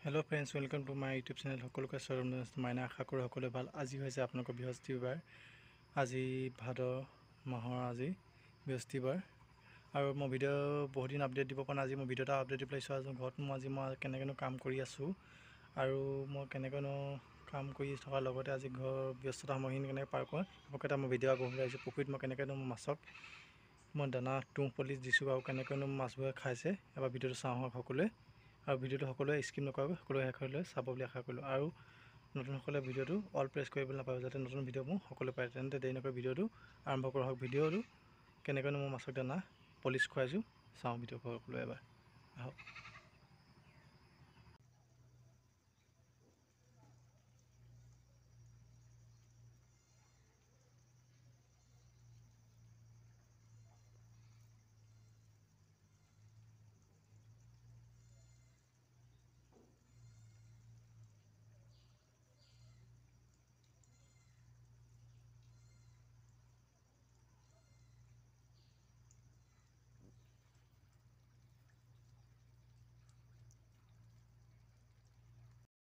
Hello friends, welcome to my YouTube channel. সকলোকে স্বাগতম জনাইছোঁ। মাইনা আশা কৰোঁ সকলোৱে ভাল। আজি হৈছে আপোনালোকৰ বৃহস্পতিবাৰ। আজি ভাদ মাহৰ আজি বৃহস্পতিবাৰ আৰু মই ভিডিঅ' বহুত দিন আপডেট দিব পৰা নাই। আজি মই ভিডিঅ' এটা আপডেট দি পেলাইছোঁ। আজি ঘৰত মই কেনেকৈনো কাম কৰি আছোঁ আৰু মই কেনেকৈনো কাম কৰি থকাৰ লগতে আজি ঘৰৰ ব্যস্ততা সময়খিনি কেনেকৈ পাৰ কৰোঁ এটা মই ভিডিঅ' আগবঢ়াই আহিছোঁ। পুখুৰীত মই কেনেকৈনো মাছক মই দানা তুঁহ পলিচ দিছোঁ আৰু কেনেকৈনো মাছবোৰে খাইছে এবাৰ ভিডিঅ'টো চাওঁ আহক সকলোৱে। আৰু ভিডিঅ'টো সকলোৱে স্কিপ নকৰাকৈ সকলোৱে শেষলৈ চাব বুলি আশা কৰিলোঁ। আৰু নতুনসকলে ভিডিঅ'টো অল প্ৰেছ কৰিবলৈ নাপাব, যাতে নতুন ভিডিঅ' মোৰ সকলোৱে পায়। তেন্তে দেৰি নকৰি ভিডিঅ'টো আৰম্ভ কৰা হওক। ভিডিঅ'টো কেনেকৈনো মই মাছক দানা পলিচ খুৱাইছোঁ চাওঁ ভিডিঅ' সকলোৱে এবাৰ আহক।